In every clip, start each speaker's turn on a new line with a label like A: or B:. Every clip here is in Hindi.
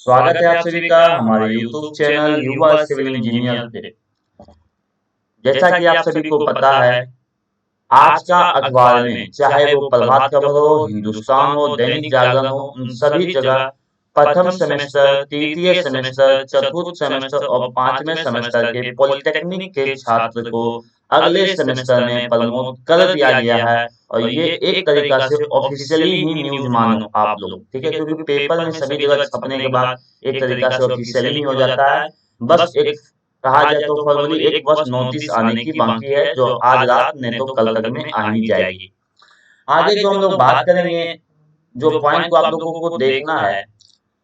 A: स्वागत है आप सभी का हमारे YouTube चैनल युवा सिविल इंजीनियर पे। जैसा कि आप सभी को पता है, आज का अखबार में चाहे वो प्रभात खबर हो, हिंदुस्तान हो, दैनिक जागरण हो, उन सभी जगह प्रथम सेमेस्टर, तृतीय सेमेस्टर, चतुर्थ सेमेस्टर और पांचवें सेमेस्टर के पॉलिटेक्निक के छात्र को अगले सेमेस्टर में प्रमोट कर दिया गया है। और ये एक तरीका से ऑफिशियली ही न्यूज मानो आप लोग, ठीक है, क्योंकि पेपर में सभी जगह छपने के बाद एक तरीका से ऑफिशियली ही हो जाता है। बस एक कहा जाए तो फॉर्मली एक बस नोटिस आने की बाकी है, जो आज रात नहीं तो कल तक में आ ही जाएगी। आगे जो हम लोग बात करेंगे, जो पॉइंट को आप लोगों को देखना है,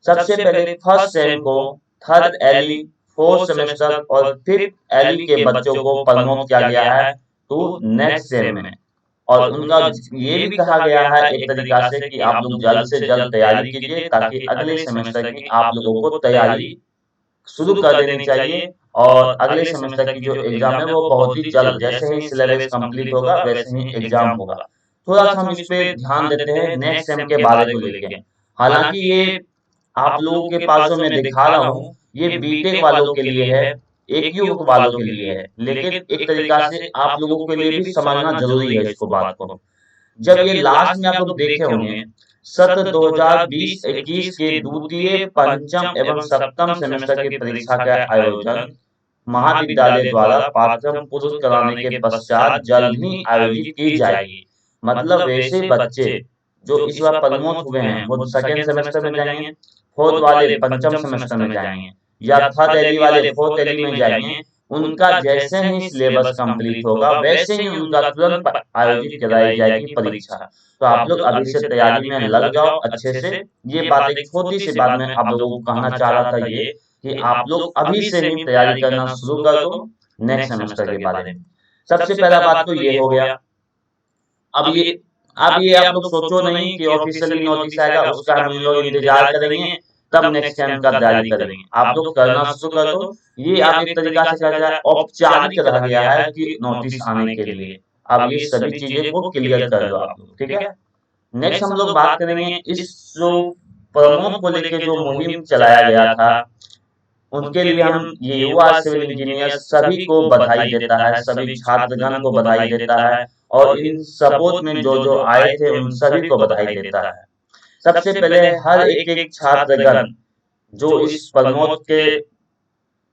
A: सबसे पहले फर्स्ट सेम को थर्ड एली, फोर्थ सेमेस्टर और फिफ्थ एली के बच्चों को प्रमोट किया गया है टू नेक्स्ट सेम में। और उनका ये भी कहा गया है एक तरीका से कि आप लोग जल्द से जल्द तैयारी कीजिए, ताकि अगले सेमेस्टर की आप लोगों को तैयारी शुरू कर देनी चाहिए। और अगले सेमेस्टर की जो एग्जाम है वो बहुत ही जल्द, जैसे ही सिलेबस कंप्लीट होगा वैसे ही एग्जाम होगा। थोड़ा सा हम इस पे ध्यान देते हैं नेक्स्ट सेम के बारे को लेके। हालांकि ये आप लोगों के पासों में दिखा रहा हूँ, ये बीटेक वालों के लिए है, एक युग वालों के लिए है, लेकिन एक तरीका से आप लोगों के लिए भी समझना जरूरी है इसको, बात को। जब ये लास्ट में आप लोग देखे होंगे, सत्र 2020-21 के द्वितीय, पंचम एवं सप्तम सेमेस्टर की परीक्षा का आयोजन महाविद्यालय द्वारा पाठ्यक्रम पूर्ण कराने के पश्चात जल्द ही आयोजित की जाएगी। मतलब वैसे बच्चे जो इस बार प्रमोट हुए हैं वो सेकेंड सेमेस्टर में जाएंगे, फोर्थ वाले पंचम सेमेस्टर में जाएंगे, या थर्ड एली वाले फोर्थ एली में जाएंगे। उनका जैसे ही सिलेबस कंप्लीट होगा वैसे ही उनका तुरंत आयोजित कराई जाएगी परीक्षा। तो आप लोग अभी से तैयारी में लग जाओ अच्छे से। ये बात एक छोटी सी बात मैं आप लोगों को कहना चाह रहा था, ये कि आप लोग अभी से ही तैयारी करना शुरू कर दो नेक्स्ट सेमेस्टर के बारे में। सबसे पहला बात तो ये हो गया। अब ये आप लोग सोचो नहीं कि ऑफिशियली नोटिस आएगा उसका हम लोग इंतजार करेंगे तब नेक्स्ट टाइम का तैयारी करेंगे। आप लोग करना शुरू कर दो। ये आप एक तरीका से कहा जाए औपचारिक रह गया है कि नोटिस आने के लिए। अब ये सभी चीजें को क्लियर कर दो आप लोग, ठीक है। नेक्स्ट हम लोग बात करेंगे इस जो प्रमोट को लेके जो मुहिम चलाया गया था, उनके लिए हम ये युवा सिविल इंजीनियर सभी को बधाई देता है, सभी छात्रगण को बधाई देता है, और इन सपोर्ट में जो जो आए थे उन सभी को बधाई देता है। सबसे पहले हर एक एक छात्रगण जो इस प्रमोट के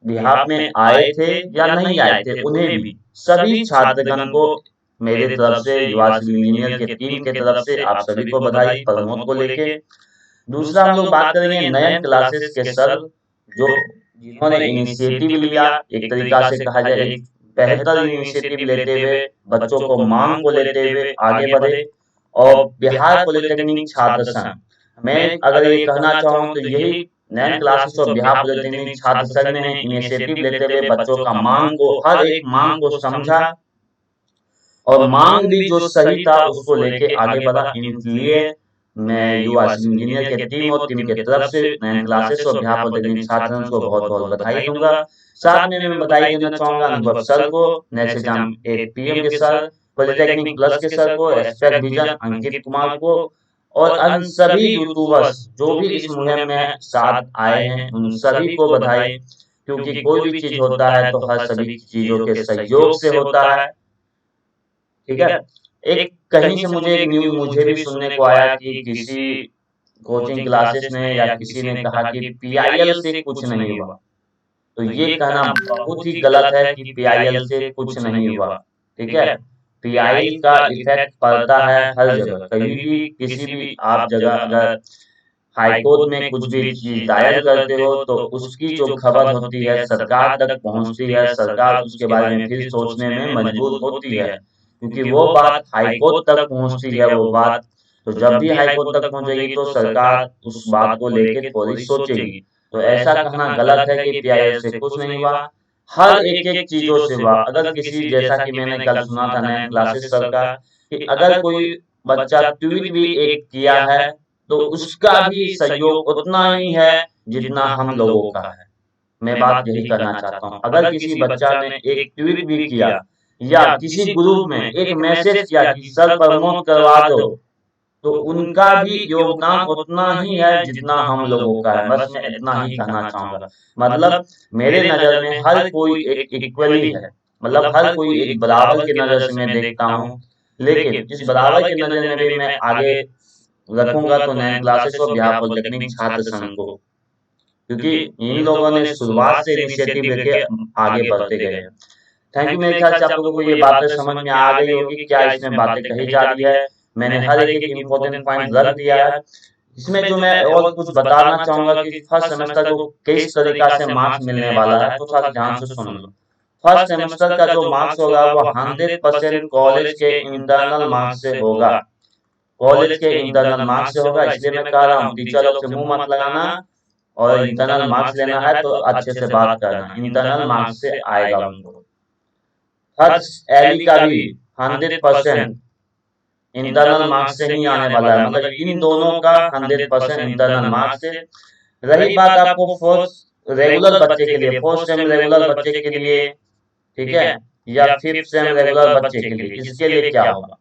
A: बिहाफ में आए थे या नहीं आए थे, उन्हें भी सभी छात्रगण को मेरे तरफ से, युवा सिविल इंजीनियर के टीम के तरफ से आप सभी को बधाई प्रमोट को लेके। दूसरा हम लोग बात करेंगे नयन क्लासेस के सर, जो जिन्होंने इनिशिएटिव लिया, एक तरीका से कहा जाए एक बेहतर इनिशिएटिव लेते हुए बच्चों को मांग को लेते हुए आगे बढ़े। और बिहार पॉलिटेक्निक छात्र संघ, मैं अगर ये कहना चाहूँ तो यही नयन क्लासेस और बिहार पॉलिटेक्निक छात्र संघ ने इनिशिएटिव लेते हुए बच्चों का मांग को, हर एक मांग को समझा और मांग भी जो सही था उसको लेके आगे बढ़ा। इसलिए मैं युवा इंजीनियर के टीम और टीम के तरफ से नयन क्लासेस और बिहार पॉलिटेक्निक छात्रों को बहुत बहुत बधाई दूंगा। साथ में मैं बधाई देना चाहूंगा अनुभव सर को, नेक्स्ट एग्जाम एक पीएम के सर, पॉलिटेक्निक प्लस के सर को, एस्पेक्ट विजन अंकित कुमार को, और अन्य सभी यूट्यूबर्स जो भी इस मुहिम में साथ आए हैं उन सभी को बधाई। क्योंकि कोई भी चीज होता है तो हर सभी चीजों के सहयोग से होता है, ठीक है। एक कहीं से मुझे एक न्यूज मुझे भी सुनने को आया कि किसी कोचिंग क्लासेस ने या किसी ने कहा कि पीआईएल से कुछ नहीं हुआ। तो ये कहना बहुत ही गलत है कि पीआईएल से कुछ नहीं हुआ, ठीक है। पीआईएल का इफेक्ट पड़ता है हर जगह, कहीं भी किसी भी आप जगह अगर हाईकोर्ट में कुछ भी चीज दायर करते हो तो उसकी जो खबर होती है सरकार तक पहुंचती है, सरकार उसके बारे में फिर सोचने में मजबूर होती है, क्योंकि वो बात हाईकोर्ट तक पहुंचती है वो बात। तो जब भी हाईकोर्ट तक पहुंचेगी तो सरकार उस बात को लेके थोड़ी सोचेगी। तो ऐसा कहना गलत है कि पीआईएल से कुछ नहीं हुआ, हर एक एक चीजों से हुआ। अगर किसी, जैसा कि मैंने कल सुना था नए क्लासेस सर का, कि अगर कोई बच्चा ट्वीट भी एक किया है तो उसका भी सहयोग उतना ही है जितना हम लोगों का है। मैं बात यही करना चाहता हूँ, अगर किसी बच्चा ने एक ट्वीट भी किया या किसी ग्रुप में एक मैसेज किया कि सर प्रमोट करवा दो, तो उनका भी योगदान उतना ही है जितना हम लोगों का है। बस मैं इतना ही कहना चाहूंगा। मतलब मेरे नजर में हर कोई एक इक्वली है, मतलब हर कोई एक बराबर की नजर से मैं देखता हूँ। लेकिन इस बराबर की नजर में भी मैं आगे रखूंगा तो नैन क्लासेस और बिहार पॉलिटेक्निक छात्र संघ को, क्योंकि इन लोगों ने शुरुआत से इनिशिएटिव लेके आगे बढ़ते गए हैं। Thank you. मेरे ख्याल से आप लोगों को ये बातें समझ में आ गई होगी क्या इसमें बातें कही जा रही है। मैंने हर एक एक इम्पोर्टेंट पॉइंट रख दिया है। इसमें जो मैं और कुछ बताना चाहूंगा कि फर्स्ट सेमेस्टर को किस तरीका से मार्क्स मिलने वाला है, तो थोड़ा ध्यान से सुन लो। फर्स्ट सेमेस्टर का जो मार्क्स होगा वो 100% कॉलेज के इंटरनल मार्क्स से होगा। कॉलेज के इंटरनल मार्क्स से होगा, इसलिए मैं कह रहा हूँ टीचर लोग से मुंह मत लगाना, और इंटरनल मार्क्स लेना है तो अच्छे से बात करना, इंटरनल मार्क्स से आएगा उनको। फर्स्ट एली का भी 100% इंटरनल मार्क्स से ही आने वाला है, मतलब इन दोनों का 100% इंटरनल मार्क्स से। रही बात आपको फोर्थ रेगुलर बच्चे के लिए, फोर्थ सेम रेगुलर बच्चे के लिए, ठीक है, या फिफ्थ सेम रेगुलर बच्चे के लिए, इसके लिए क्या होगा,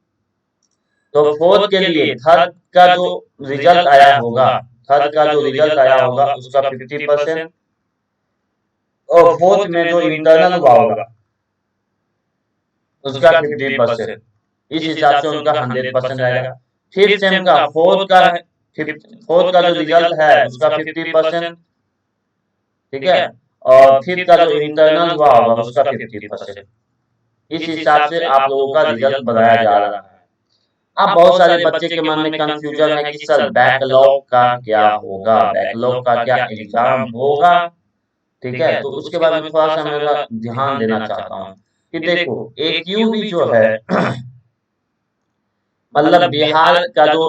A: तो फोर्थ के लिए थर्ड का जो रिजल्ट आया होगा, थर्ड का जो रिजल्ट आया होगा उसका 50%, और फोर्थ में जो इंटरनल हुआ होगा उसका 50%। इस हिसाब से उनका 100% रहेगा। फिफ्थ सेम का फोर्थ का जो रिजल्ट है उसका 50%, ठीक है, और फिफ्थ का जो इंटरनल हुआ होगा उसका 50%। इस हिसाब से आप लोगों का रिजल्ट बनाया जा रहा है। अब बहुत सारे बच्चे के मन में कंफ्यूजन है कि सर बैकलॉग का क्या होगा, बैकलॉग का क्या एग्जाम होगा, ठीक है, तो उसके बारे में थोड़ा सा मैं ध्यान देना चाहता हूँ कि देखो AQ भी जो है मतलब बिहार का जो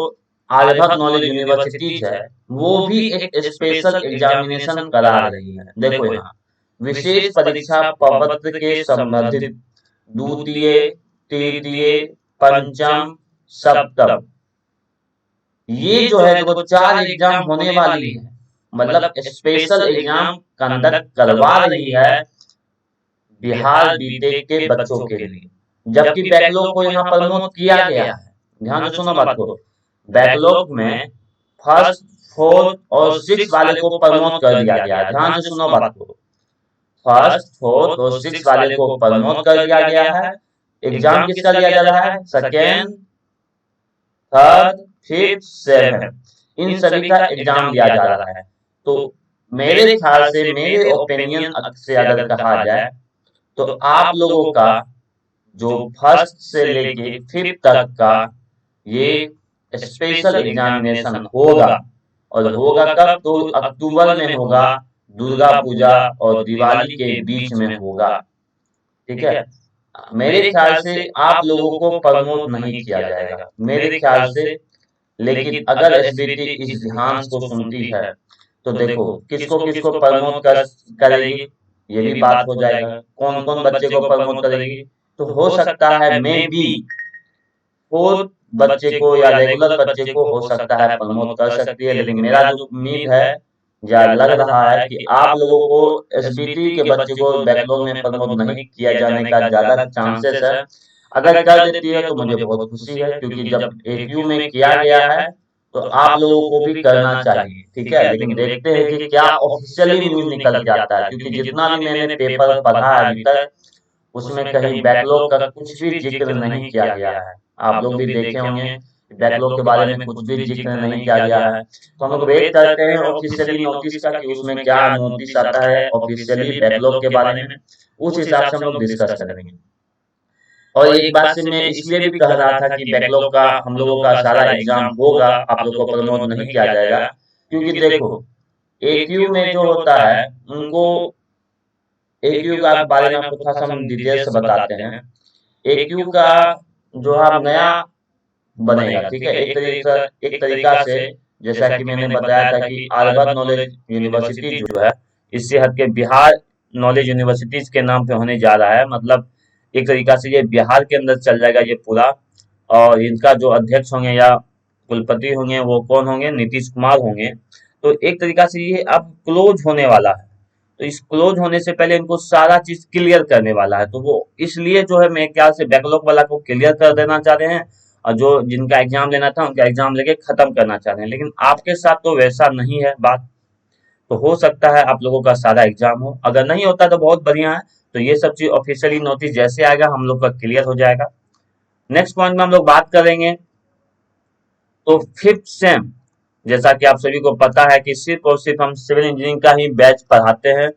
A: आर्यभट्ट नॉलेज यूनिवर्सिटीज है वो भी एक स्पेशल एग्जामिनेशन करा रही है। देखो यहाँ विशेष परीक्षा प्रपत्र के संबंधित द्वितीय, तृतीय, पंचम, सप्तम, ये जो है देखो 4 एग्जाम होने वाली है, मतलब स्पेशल एग्जाम कंडक्ट करवा रही है बिहार बीटेक के बच्चों के लिए। जबकि बैकलॉग को यहाँ प्रमोट किया गया है। ध्यान से सुनो बात को, बैकलॉग में फर्स्ट, फोर्थ और सिक्स वाले को प्रमोट कर दिया गया है। ध्यान से सुनो बात को, फर्स्ट, फोर्थ और सिक्स वाले को प्रमोट कर दिया गया है। एग्जाम किसका लिया जा रहा है, सेकेंड, थर्ड, फिफ्थ, सेवन, इन सभी का एग्जाम लिया जा रहा है। तो मेरे ख्याल से, मेरे ओपिनियन से अगर कहा जाए तो आप लोगों का जो फर्स्ट से लेके फिफ्थ तक का ये स्पेशल एग्जामिनेशन होगा, और होगा कब, तो अक्टूबर में होगा, दुर्गा पूजा और दिवाली के बीच में होगा, ठीक है। मेरे ख्याल से आप लोगों को प्रमोट नहीं किया जाएगा मेरे ख्याल से। लेकिन अगर एसबीटी इस ध्यान को सुनती है तो देखो किसको किसको प्रमोट करेगी, ये भी बात हो जाएगा, कौन कौन बच्चे को प्रमोट करेगी। तो हो सकता है मे बी फोर्थ बच्चे को या रेगुलर बच्चे को हो सकता है प्रमोट कर सकती है। लेकिन मेरा जो उम्मीद है या लग रहा है कि आप लोगों को एसबीटी के बच्चे को बैकलॉग में प्रमोट नहीं किया जाने का ज्यादा चांसेस है। अगर कर देती है तो मुझे बहुत खुशी है, क्योंकि जब AQ में किया गया है तो आप लोगों को भी करना चाहिए, ठीक है। लेकिन देखते हैं कि क्या ऑफिशियली न्यूज निकल के आता है, क्योंकि जितना भी मैंने पेपर पढ़ा है अभी तक उसमें कहीं बैकलॉग का कुछ भी जिक्र नहीं किया गया है। आप लोग भी देखे होंगे बैकलॉग के बारे में कुछ भी जिक्र नहीं किया गया है। तो हम लोग वेट करते हैं ऑफिशियली नोटिस का कि उसमें क्या नोटिस आता है ऑफिशियली बैकलॉग के बारे में, उस हिसाब से हम लोग डिस्कस करेंगे। और एक बात से मैं इसलिए भी कह रहा था कि बैकलॉग का हम लोगों का सारा एग्जाम होगा, आप लोग को प्रमोट नहीं किया जाएगा, क्योंकि देखो AQ में जो होता है उनको AQ का बारे में आपको थोड़ा सा हम डिटेल से बताते हैं। AQ का जो है नया बनेगा, ठीक है, एक तरीका से, जैसा कि मैंने बताया था कि आर्यभट्ट नॉलेज यूनिवर्सिटी जो है इससे हटके बिहार नॉलेज यूनिवर्सिटीज के नाम पे होने जा रहा है। मतलब एक तरीका से ये बिहार के अंदर चल जाएगा ये पूरा, और इनका जो अध्यक्ष होंगे या कुलपति होंगे वो कौन होंगे, नीतीश कुमार होंगे। तो एक तरीका से ये अब क्लोज होने वाला है, तो इस क्लोज होने से पहले इनको सारा चीज क्लियर करने वाला है। तो वो इसलिए जो है मेरे ख्याल से बैकलॉग वाला को क्लियर कर देना चाह रहे हैं, और जो जिनका एग्जाम लेना था उनका एग्जाम लेके खत्म करना चाह रहे हैं, लेकिन आपके साथ तो वैसा नहीं है बात। तो हो सकता है आप लोगों का सारा एग्जाम हो, अगर नहीं होता तो बहुत बढ़िया है। तो ये सब चीज ऑफिशियली नोटिस जैसे आएगा हम लोग का क्लियर हो जाएगा। नेक्स्ट पॉइंट में हम लोग बात करेंगे तो फिफ्थ सेम, जैसा कि आप सभी को पता है कि सिर्फ और सिर्फ हम सिविल इंजीनियरिंग का ही बैच पढ़ाते हैं।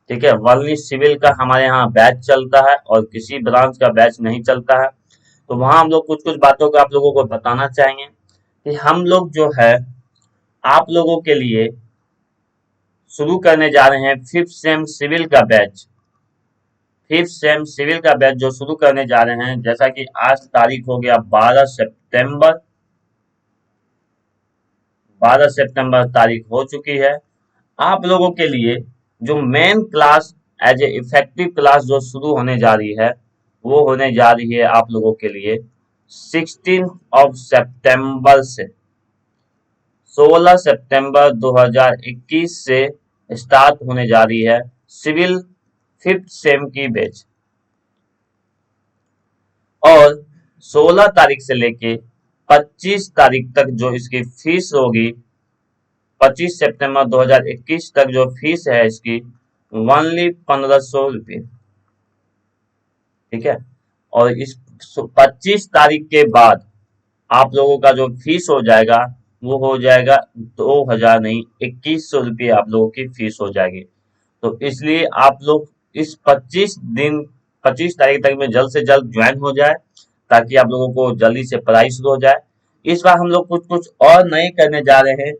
A: ठीक है, ओनली सिविल का हमारे यहाँ बैच चलता है और किसी ब्रांच का बैच नहीं चलता है। तो वहां हम लोग कुछ कुछ बातों का आप लोगों को बताना चाहेंगे कि हम लोग जो है आप लोगों के लिए शुरू करने जा रहे हैं फिफ्थ सेम सिविल का बैच। फिफ्थ सेम सिविल का बैच जो शुरू करने जा रहे हैं, जैसा कि आज तारीख हो गया 12 सितंबर, 12 सितंबर तारीख हो चुकी है। आप लोगों के लिए जो main class as a effective class जो शुरू होने जा रही है, वो होने जा रही है आप लोगों के लिए 16 सितंबर से। 16 सितंबर 2021 से स्टार्ट होने जा रही है सिविल फिफ्थ सेम की बैच। और 16 तारीख से लेके 25 तारीख तक जो इसकी फीस होगी, 25 सितंबर 2021 तक जो फीस है इसकी ओनली 1500 रुपये। ठीक है, और इस 25 तारीख के बाद आप लोगों का जो फीस हो जाएगा वो हो जाएगा 2000 नहीं 2100 रुपये आप लोगों की फीस हो जाएगी। तो इसलिए आप लोग इस 25 तारीख तक में जल्द से जल्द ज्वाइन हो जाए, ताकि आप लोगों को जल्दी से पढ़ाई शुरू हो जाए। इस बार हम लोग कुछ कुछ और नए करने जा रहे हैं।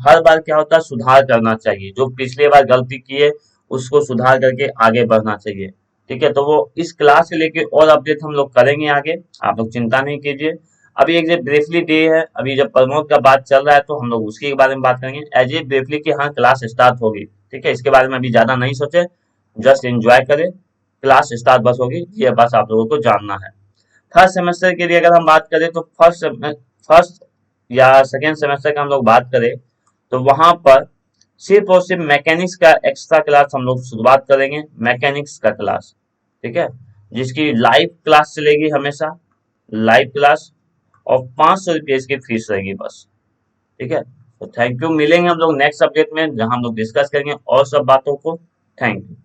A: हर बार क्या होता है, सुधार करना चाहिए, जो पिछले बार गलती की है उसको सुधार करके आगे बढ़ना चाहिए। ठीक है, तो वो इस क्लास से लेके और अपडेट हम लोग करेंगे आगे, आप लोग चिंता नहीं कीजिए। अभी एक जो ब्रीफली डे है, अभी जब प्रमोद का बात चल रहा है तो हम लोग उसके बारे में बात करेंगे एज ए ब्रीफली कि हाँ क्लास स्टार्ट होगी। ठीक है, इसके बारे में अभी ज्यादा नहीं सोचे, जस्ट एंजॉय करें, क्लास स्टार्ट बस होगी, ये बस आप लोगों को जानना है। थर्ड सेमेस्टर के लिए अगर हम बात करें तो फर्स्ट या सेकेंड सेमेस्टर का हम लोग बात करें तो वहां पर सिर्फ और सिर्फ मैकेनिक्स का एक्स्ट्रा क्लास हम लोग शुरुआत करेंगे, मैकेनिक्स का क्लास। ठीक है, जिसकी लाइव क्लास चलेगी हमेशा, लाइव क्लास, और 500 रुपये इसकी फीस रहेगी बस। ठीक है, तो थैंक यू, मिलेंगे हम लोग नेक्स्ट अपडेट में जहां हम लोग डिस्कस करेंगे और सब बातों को। Thank you.